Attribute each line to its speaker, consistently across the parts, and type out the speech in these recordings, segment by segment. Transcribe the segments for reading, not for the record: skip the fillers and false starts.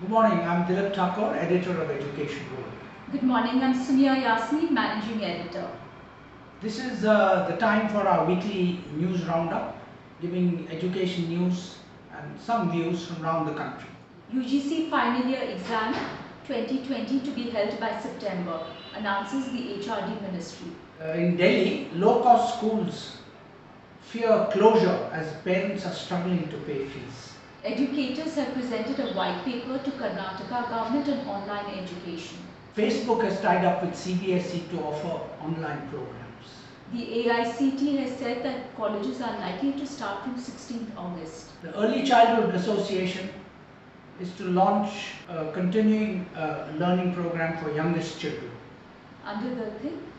Speaker 1: Good morning, I'm Dilip Thakur, editor of Education World.
Speaker 2: Good morning, I'm Sonia Yasni, managing editor.
Speaker 1: This is the time for our weekly news roundup, giving education news and some views from around the country.
Speaker 2: UGC final year exam 2020 to be held by September, announces the HRD ministry.
Speaker 1: In Delhi, low-cost schools fear closure as parents are struggling to pay fees.
Speaker 2: Educators have presented a white paper to Karnataka government on online education.
Speaker 1: Facebook has tied up with CBSE to offer online programs.
Speaker 2: The AICT has said that colleges are likely to start from 16th August.
Speaker 1: The Early Childhood Association is to launch a continuing learning program for youngest children.
Speaker 2: Under the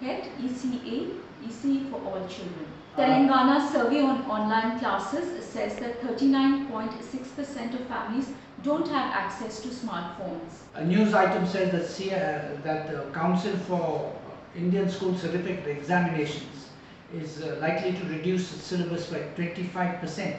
Speaker 2: head ECA, EC for all children. Telangana survey on online classes says that 39.6% of families don't have access to smartphones.
Speaker 1: A news item says that the Council for Indian School Certificate Examinations is likely to reduce its syllabus by 25%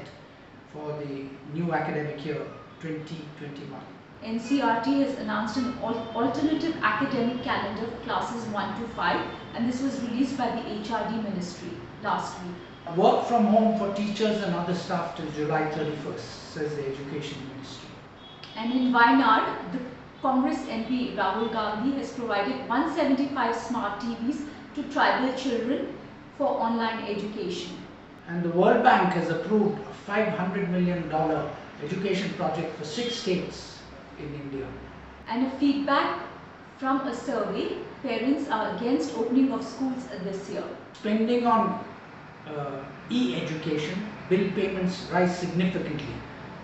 Speaker 1: for the new academic year 2021.
Speaker 2: NCERT has announced an alternative academic calendar for classes 1 to 5, and this was released by the HRD ministry last week.
Speaker 1: Work from home for teachers and other staff till July 31st, says the Education Ministry.
Speaker 2: And in Wayanad, the Congress MP Rahul Gandhi has provided 175 smart TVs to tribal children for online education.
Speaker 1: And the World Bank has approved a $500 million education project for 6 states in India.
Speaker 2: And a feedback from a survey, parents are against opening of schools this year.
Speaker 1: Spending on e-education, bill payments rise significantly,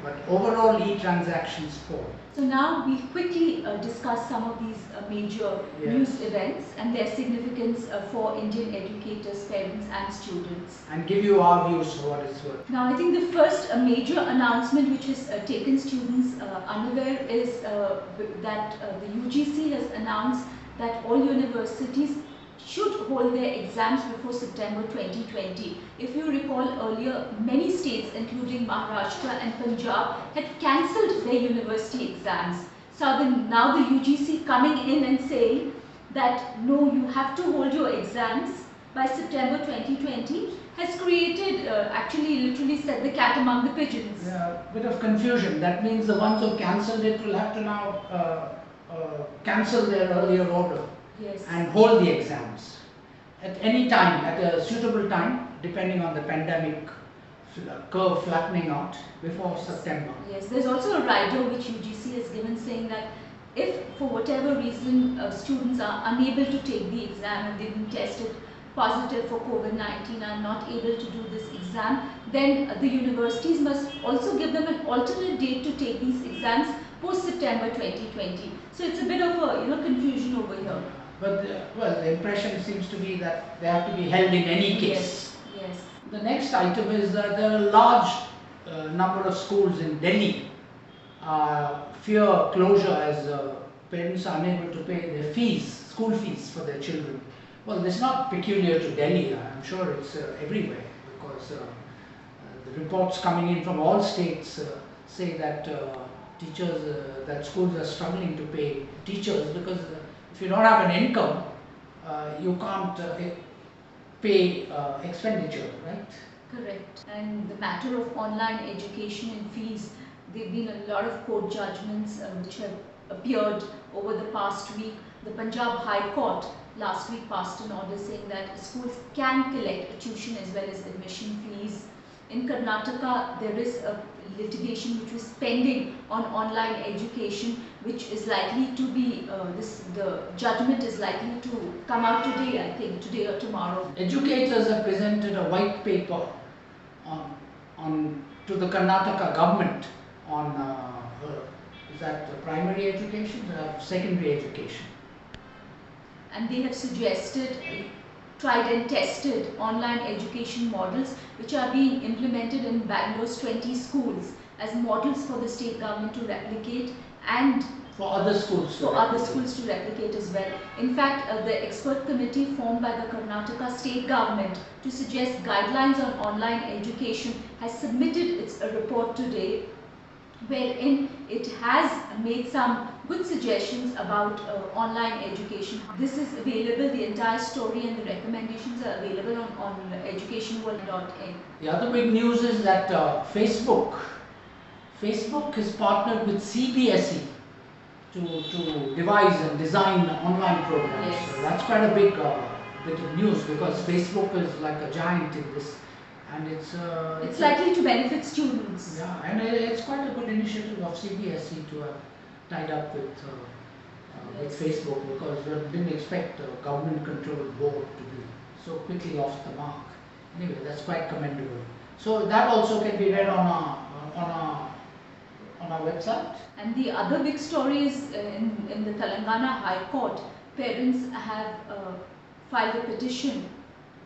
Speaker 1: but overall e-transactions fall.
Speaker 2: So now we'll quickly discuss some of these major news events and their significance for Indian educators, parents and students.
Speaker 1: And give you our views for what it's worth.
Speaker 2: Now I think the first major announcement which has taken students unaware is that the UGC has announced that all universities should hold their exams before September 2020. If you recall earlier, many states including Maharashtra and Punjab had cancelled their university exams. So now the UGC coming in and saying that no, you have to hold your exams by September 2020 has created, actually literally set the cat among the pigeons.
Speaker 1: A bit of confusion. That means the ones who cancelled it will have to now cancel their earlier order.
Speaker 2: Yes.
Speaker 1: And hold the exams at any time, at a suitable time, depending on the pandemic curve flattening out before September.
Speaker 2: Yes, there's also a rider which UGC has given saying that if for whatever reason students are unable to take the exam and they've been tested positive for COVID-19 and are not able to do this exam, then the universities must also give them an alternate date to take these exams post September 2020. So it's a bit of a confusion over here.
Speaker 1: But the impression seems to be that they have to be held in any case.
Speaker 2: Yes, yes.
Speaker 1: The next item is that there are a large number of schools in Delhi fear closure as parents are unable to pay their fees, school fees for their children. Well, this is not peculiar to Delhi. I'm sure it's everywhere, because the reports coming in from all states say that that schools are struggling to pay teachers, because if you don't have an income, you can't pay expenditure, right?
Speaker 2: Correct. And the matter of online education and fees, there have been a lot of court judgments which have appeared over the past week. The Punjab High Court last week passed an order saying that schools can collect tuition as well as admission fees. In Karnataka, there is a litigation which was pending on online education, which is likely to be, the judgment is likely to come out today, I think, today or tomorrow.
Speaker 1: Educators have presented a white paper to the Karnataka government on is that primary education or secondary education?
Speaker 2: And they have suggested tried and tested online education models which are being implemented in Bangalore's 20 schools as models for the state government to replicate and
Speaker 1: for other schools
Speaker 2: to replicate as well. In fact, the expert committee formed by the Karnataka state government to suggest guidelines on online education has submitted its report today, wherein it has made some good suggestions about online education. This is available, the entire story and the recommendations are available on educationworld.in.
Speaker 1: The other big news is that Facebook has partnered with CBSE to devise and design online programs.
Speaker 2: Yes.
Speaker 1: So that's quite a big bit of news, because Facebook is like a giant in this, and
Speaker 2: It's likely to benefit students.
Speaker 1: yeah, and it's quite a good initiative of CBSE to have tied up with
Speaker 2: Yes.
Speaker 1: Facebook, because we didn't expect a government-controlled board to be so quickly off the mark. Anyway, that's quite commendable. So that also can be read on our website.
Speaker 2: And the other big story is in the Telangana High Court, parents have filed a petition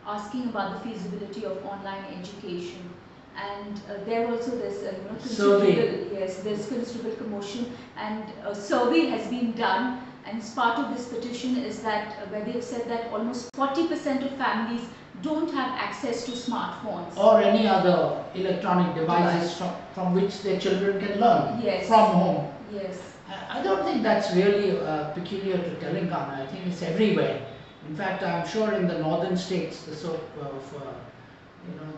Speaker 2: asking about the feasibility of online education. And there also there's there's considerable commotion, and a survey has been done. And part of this petition is that where they've said that almost 40% of families don't have access to smartphones.
Speaker 1: Or any other electronic devices from which their children can learn
Speaker 2: Yes.
Speaker 1: from home.
Speaker 2: Yes.
Speaker 1: I don't think that's really peculiar to Telangana. I think it's everywhere. In fact, I'm sure in the northern states, the sort of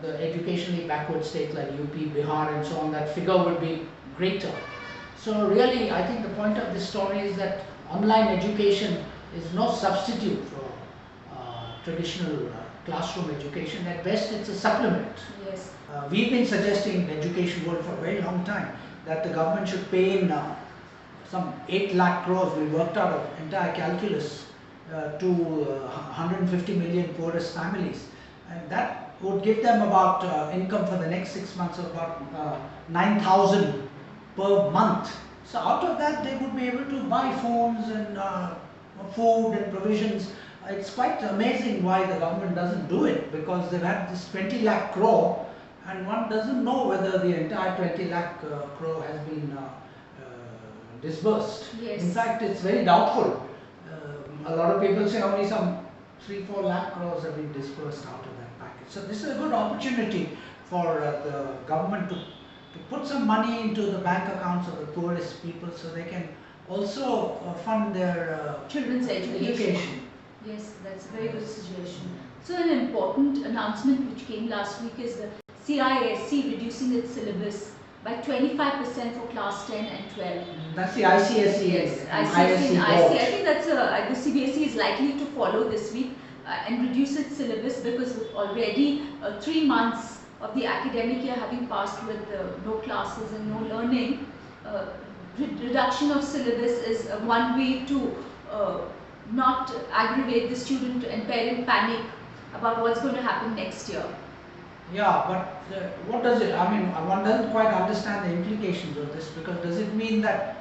Speaker 1: the educationally backward states like UP, Bihar, and so on, that figure would be greater. So really, I think the point of this story is that online education is no substitute for traditional classroom education. At best, it's a supplement.
Speaker 2: Yes.
Speaker 1: We've been suggesting in Education World for a very long time that the government should pay in some 8 lakh crores. We worked out an entire calculus to 150 million poorest families, and that would give them about income for the next 6 months of about 9,000 per month. So out of that, they would be able to buy phones and food and provisions. It's quite amazing why the government doesn't do it, because they've had this 20 lakh crore, and one doesn't know whether the entire 20 lakh crore has been disbursed.
Speaker 2: Yes.
Speaker 1: In fact, it's very doubtful. A lot of people say only some 3-4 lakh crores have been disbursed out of that package. So this is a good opportunity for the government to put some money into the bank accounts of the poorest people, so they can also fund their
Speaker 2: Children's education. Yes, that's a very good suggestion. So an important announcement which came last week is the CISE reducing its syllabus by 25% for class 10 and 12.
Speaker 1: That's the ICSE.
Speaker 2: Yes,
Speaker 1: and
Speaker 2: ICSE and
Speaker 1: board.
Speaker 2: IC. I think that's the CBSE is likely to follow this week and reduce its syllabus, because with already 3 months of the academic year having passed with no classes and no learning, reduction of syllabus is one way to not aggravate the student and parent panic about what's going to happen next year.
Speaker 1: Yeah, but what does it, I mean, one doesn't quite understand the implications of this, because does it mean that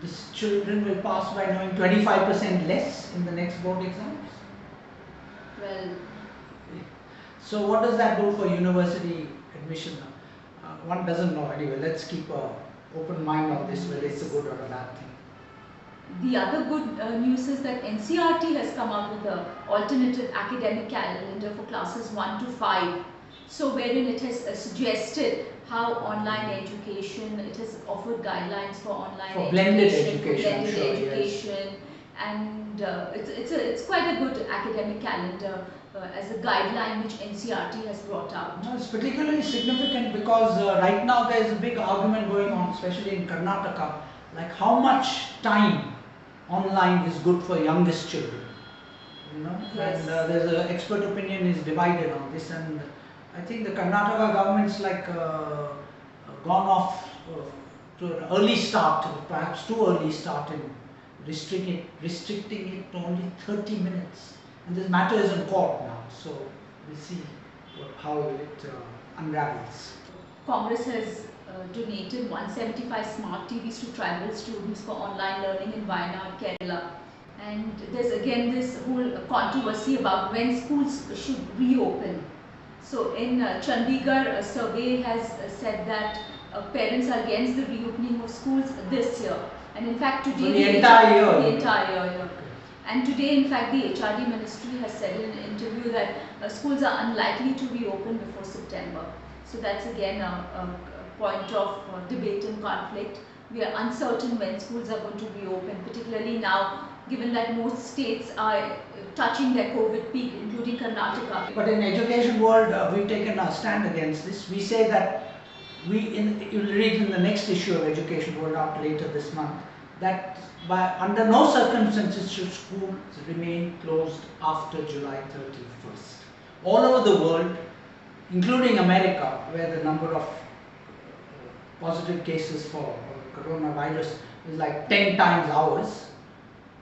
Speaker 1: the children will pass by knowing 25% less in the next board exams?
Speaker 2: Well,
Speaker 1: so what does that do for university admission? One doesn't know anyway. Let's keep an open mind on this, whether it's a good or a bad thing.
Speaker 2: the other good news is that NCERT has come out with an alternative academic calendar for classes 1 to 5. So wherein it has suggested how online education, it has offered guidelines for online
Speaker 1: For blended education,
Speaker 2: blended
Speaker 1: sure,
Speaker 2: education, yes. And it's quite a good academic calendar as a guideline which NCERT has brought out.
Speaker 1: No, it's particularly significant because right now there is a big argument going on, especially in Karnataka, like how much time online is good for youngest children. You know,
Speaker 2: Yes.
Speaker 1: and there's an expert opinion is divided on this, and I think the Karnataka government's like gone off to an early start, perhaps too early start in restricting it to only 30 minutes. And this matter is in court now, so we'll see how it unravels.
Speaker 2: Congress has donated 175 smart TVs to tribal students for online learning in Wayanad, Kerala. And there's again this whole controversy about when schools should reopen. So in Chandigarh, a survey has said that parents are against the reopening of schools this year. And in fact today
Speaker 1: the entire year.
Speaker 2: The entire year. Okay. And today in fact the HRD ministry has said in an interview that schools are unlikely to reopen before September. So that's again a point of debate and conflict. We are uncertain when schools are going to be open, particularly now, given that most states are touching their COVID peak, including Karnataka.
Speaker 1: But in education world, we've taken a stand against this. We say that you'll read in the next issue of Education World out later this month, that under no circumstances should schools remain closed after July 31st. All over the world, including America, where the number of positive cases for coronavirus is like 10 times ours,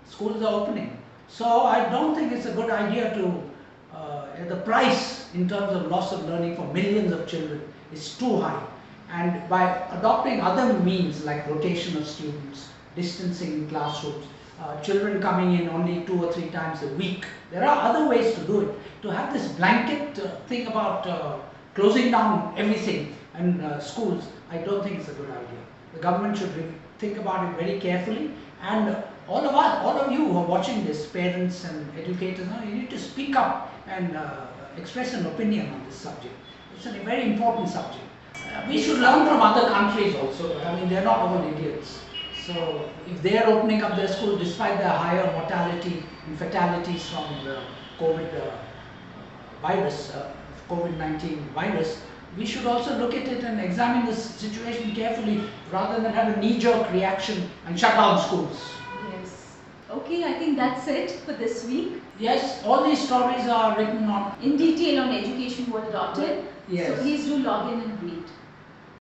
Speaker 1: schools are opening. So I don't think it's a good idea to, the price in terms of loss of learning for millions of children is too high. And by adopting other means like rotation of students, distancing in classrooms, children coming in only 2 or 3 times a week, there are other ways to do it. To have this blanket thing about closing down everything and schools, I don't think it's a good idea. The government should think about it very carefully, and all of us, all of you who are watching this, parents and educators, you need to speak up and express an opinion on this subject. It's a very important subject. We should learn from other countries also. I mean, they're not all idiots. So if they're opening up their schools despite their higher mortality and fatalities from the COVID-19 virus, we should also look at it and examine the situation carefully rather than have a knee-jerk reaction and shut down schools.
Speaker 2: Yes. Okay, I think that's it for this week.
Speaker 1: Yes, all these stories are written in
Speaker 2: detail on educationworld.in.
Speaker 1: Yes.
Speaker 2: So please do log in and read.